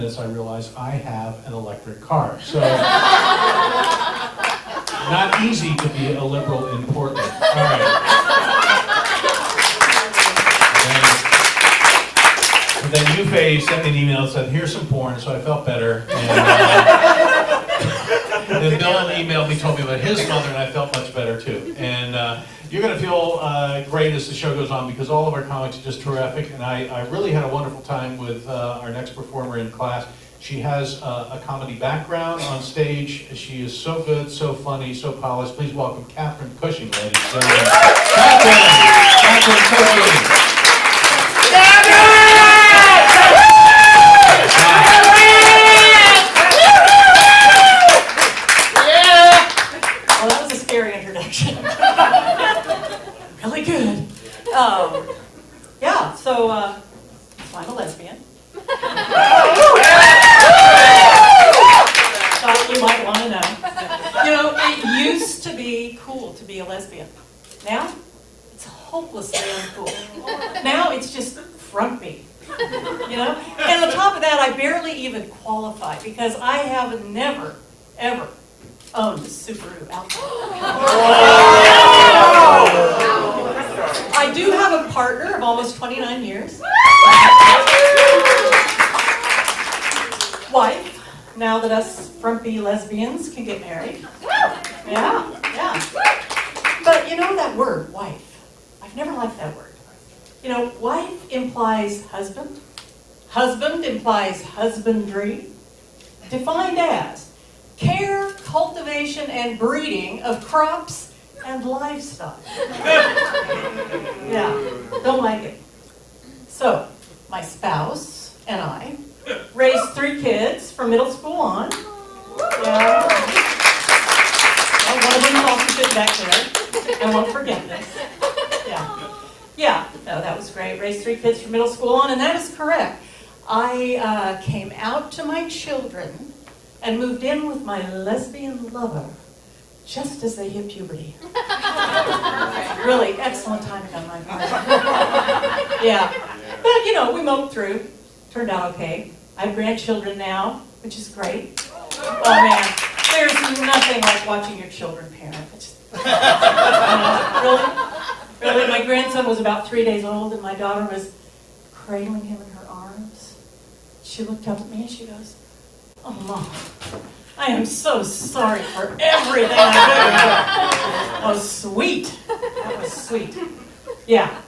I realized I have an electric car. So, not easy to be a liberal in Portland. All right. And then Yufei sent me an email that said, here's some porn, so I felt better. And then Bill emailed me, told me about his mother, and I felt much better too. And you're going to feel great as the show goes on because all of our comics are just terrific. And I really had a wonderful time with our next performer in class. She has a comedy background on stage. She is so good, so funny, so polished. Please welcome Cathryn Cushing, ladies and gentlemen. Cathryn Cushing. Well, that was a scary introduction. Really good. Yeah, so I'm a lesbian. Thought you might want to know. You know, it used to be cool to be a lesbian. Now, it's hopelessly uncool. Now it's just frumpy. You know? And on top of that, I barely even qualify because I have never, ever owned a Subaru Outback. I do have a partner of almost 29 years. Wife, now that us frumpy lesbians can get married. Yeah. But you know that word, wife. I've never liked that word. You know, wife implies husband. Husband implies husbandry. Defined as care, cultivation, and breeding of crops and livestock. Yeah, don't like it. So, my spouse and I raised 3 kids from middle school on. Yeah. Well, one of them is also sitting back there. I won't forget this. Yeah, no, that was great. Raised 3 kids from middle school on, and that is correct. I came out to my children and moved in with my lesbian lover just as they hit puberty. Really excellent timing on my part. Yeah. But, you know, we moped through. Turned out okay. I have grandchildren now, which is great. Oh, man. There's nothing like watching your children parent. Really? My grandson was about 3 days old, and my daughter was cradling him in her arms. She looked up at me, and she goes, "Oh, Mom, I am so sorry for everything I did." Oh, sweet. That was sweet. Yeah,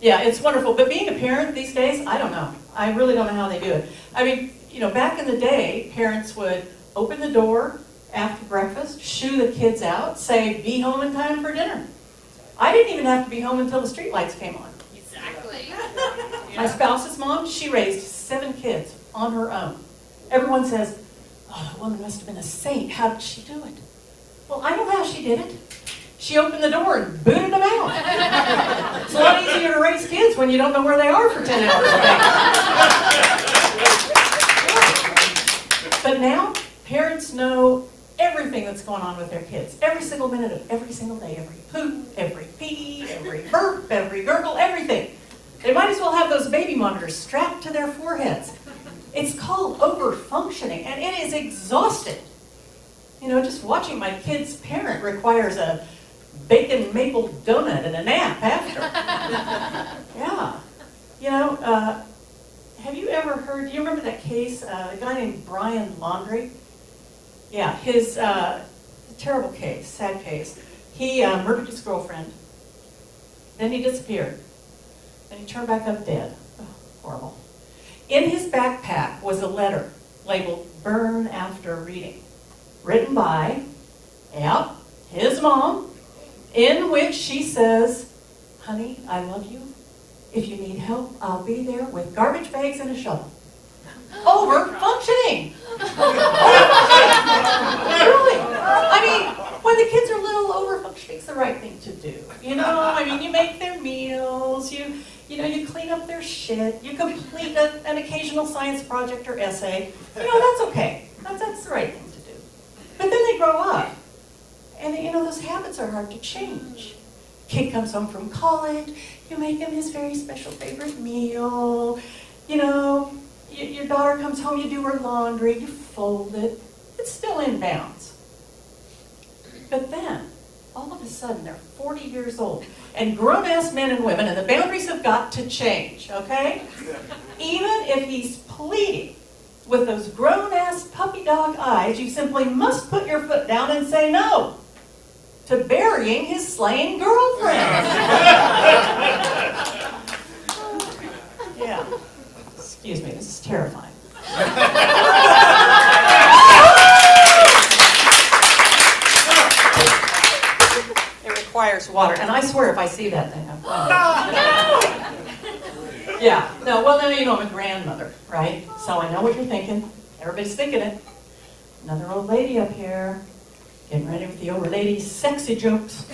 it's wonderful. But being a parent these days, I don't know. I really don't know how they do it. I mean, you know, back in the day, parents would open the door after breakfast, shoo the kids out, say, "Be home in time for dinner." I didn't even have to be home until the streetlights came on. Exactly. My spouse's mom, she raised 7 kids on her own. Everyone says, "Oh, that woman must have been a saint. How did she do it?" Well, I know how she did it. She opened the door and booted them out. It's a lot easier to raise kids when you don't know where they are for 10 hours a day. But now, parents know everything that's going on with their kids. Every single minute of every single day. Every poop, every pee, every burp, every gurgle, everything. They might as well have those baby monitors strapped to their foreheads. It's called over-functioning, and it is exhausting. You know, just watching my kids parent requires a bacon maple donut and a nap after. Yeah. You know, have you ever heard, do you remember that case, a guy named Brian Laundrie? Yeah, his terrible case, sad case. He murdered his girlfriend. Then he disappeared. Then he turned back up dead. Oh, horrible. In his backpack was a letter labeled "Burn After Reading," written by, his mom, in which she says, "Honey, I love you. If you need help, I'll be there with garbage bags and a shovel." Over-functioning. Really. I mean, when the kids are little, over-functioning is the right thing to do. You know, I mean, you make their meals, you clean up their shit, you complete an occasional science project or essay. You know, that's okay. That's the right thing to do. But then they grow up. And, you know, those habits are hard to change. Kid comes home from college, you make him his very special favorite meal. You know, your daughter comes home, you do her laundry, you fold it. It's still in bounds. But then, all of a sudden, they're 40 years old, and grown-ass men and women, and the boundaries have got to change, okay? Even if he's pleading with those grown-ass puppy dog eyes, you simply must put your foot down and say no to burying his slain girlfriend. Yeah. Excuse me, this is terrifying. It requires water, and I swear if I see that thing, I'm Yeah, no, well now you know I'm a grandmother, right? So I know what you're thinking. Everybody's thinking it. Another old lady up here, getting ready with the old lady sexy jokes.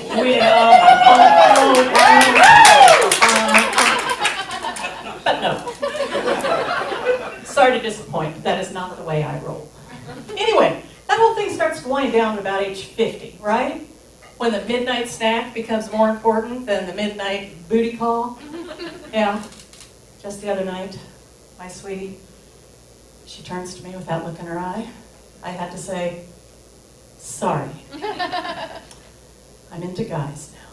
But no. Sorry to disappoint, but that is not the way I roll. Anyway, that whole thing starts to wind down at about age 50, right? When the midnight snack becomes more important than the midnight booty call. Yeah. Just the other night, my sweetie, she turns to me with that look in her eye. I had to say, sorry. I'm into guys now.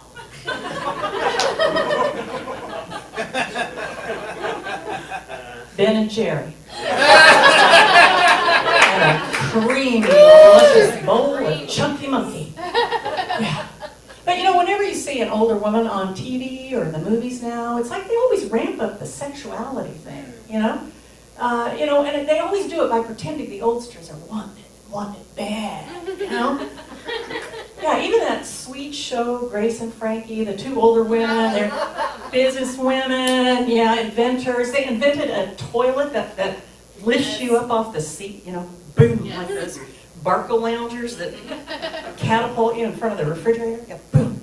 Ben and Jerry. And a creamy, luscious bowl of chunky monkey. Yeah. But you know, whenever you see an older woman on TV or in the movies now, it's like they always ramp up the sexuality thing, you know? And they always do it by pretending the oldsters are wanted bad, you know? Yeah, even that sweet show, Grace and Frankie, the two older women, they're business women, yeah, inventors. They invented a toilet that lifts you up off the seat, you know, boom, like those Barco loungers that catapult you in front of the refrigerator. Yeah, boom.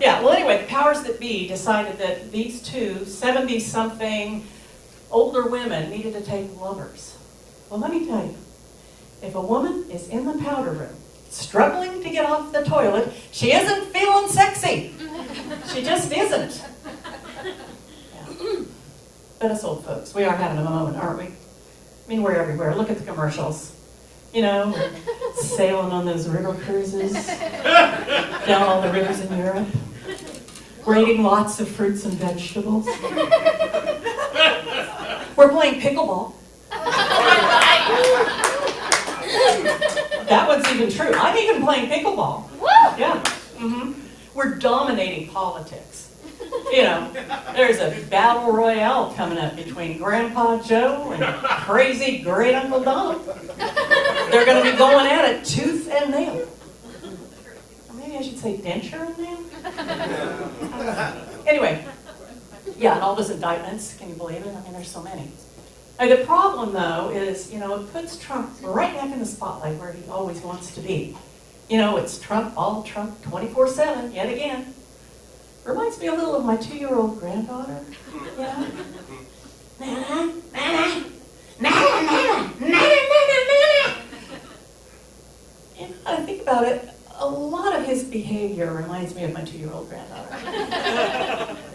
Yeah, well anyway, the powers that be decided that these two 70-something older women needed to take lovers. Well, let me tell you, if a woman is in the powder room, struggling to get off the toilet, she isn't feeling sexy. She just isn't. Yeah. But us old folks, we are having a moment, aren't we? I mean, we're everywhere. Look at the commercials. You know, we're sailing on those river cruises, down all the rivers in Europe. We're eating lots of fruits and vegetables. We're playing pickleball. That one's even true. I'm even playing pickleball. Yeah. Mm-hmm. We're dominating politics. You know, there's a battle royale coming up between Grandpa Joe and crazy great Uncle Donald. They're going to be going at it tooth and nail. Or maybe I should say denture and nail? Anyway, yeah, and all those indictments, can you believe it? I mean, there's so many. The problem, though, is, you know, it puts Trump right back in the spotlight where he always wants to be. You know, it's Trump, all Trump, 24/7, yet again. Reminds me a little of my 2-year-old granddaughter. You know? Nana, Nana, Nana, Nana, Nana, Nana, Nana. You know, I think about it, a lot of his behavior reminds me of my 2-year-old granddaughter.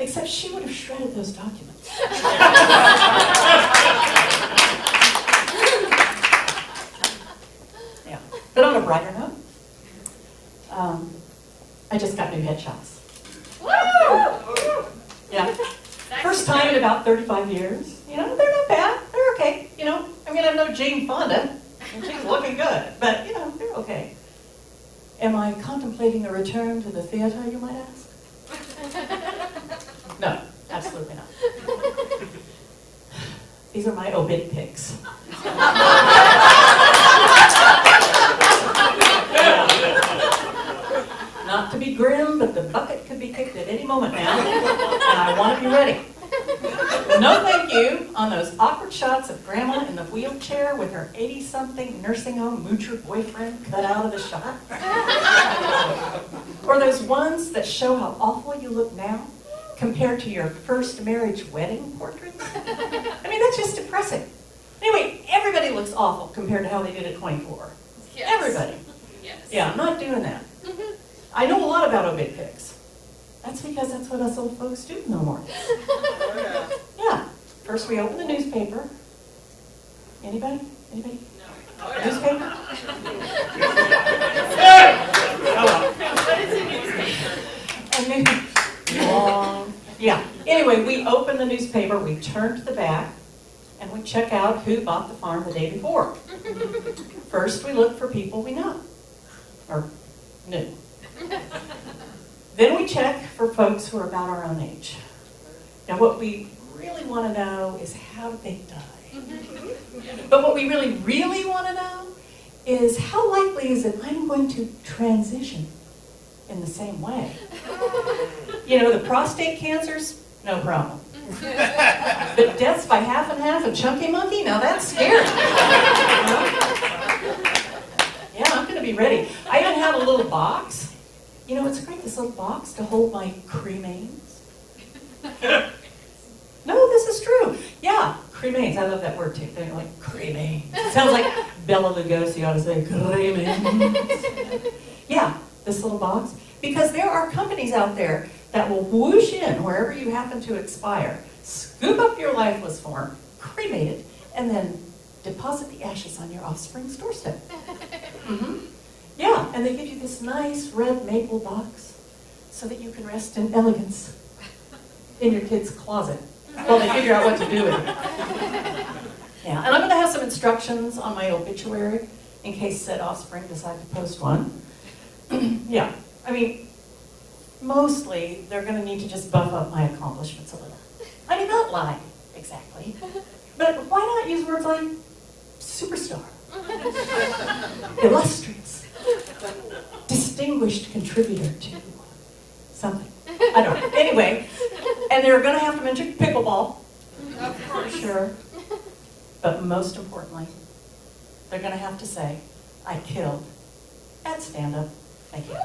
Except she would have shredded those documents. Yeah. But on a brighter note, I just got new headshots. Yeah. First time in about 35 years. You know, they're not bad. They're okay. You know, I'm going to have no Jane Fonda. And she's looking good. But, you know, they're okay. Am I contemplating a return to the theater, you might ask? No, absolutely not. These are my obit pics. Not to be grim, but the bucket could be kicked at any moment now, and I want to be ready. No thank you on those awkward shots of Grandma in the wheelchair with her 80-something nursing home moocher boyfriend cut out of the shot. Or those ones that show how awful you look now compared to your first marriage wedding portraits. I mean, that's just depressing. Anyway, everybody looks awful compared to how they did at 24. Yes. Everybody. Yes. Yeah, I'm not doing that. I know a lot about obit pics. That's because that's what us old folks do in the morning. Yeah. First we open the newspaper, Anybody? Anybody? Newspaper? A long, yeah. Anyway, we open the newspaper, we turn to the back, and we check out who bought the farm the day before. First, we look for people we know, or knew. Then we check for folks who are about our own age. Now, what we really want to know is how did they die? But what we really, really want to know is how likely is it I'm going to transition in the same way? You know, the prostate cancers, no problem. But deaths by half and half and chunky monkey, now that's scary. Yeah, I'm going to be ready. I even have a little box. You know, it's great, this little box to hold my cremains. No, this is true. Yeah, cremains. I love that word too. They're like cremains. It sounds like Bela Lugosi ought to say cremains. Yeah, this little box. Because there are companies out there that will whoosh in wherever you happen to expire, scoop up your lifeless form, cremate it, and then deposit the ashes on your offspring's doorstep. Mm-hmm. Yeah, and they give you this nice red maple box so that you can rest in elegance in your kid's closet while they figure out what to do with it. Yeah, and I'm going to have some instructions on my obituary in case said offspring decide to post one. Yeah, I mean, mostly they're going to need to just buff up my accomplishments a little. I mean, not lie, exactly. But why not use words like superstar, illustrious, distinguished contributor to something. I don't know. Anyway, and they're going to have to mention pickleball, for sure. But most importantly, they're going to have to say, I killed at Stand Up. Thank you.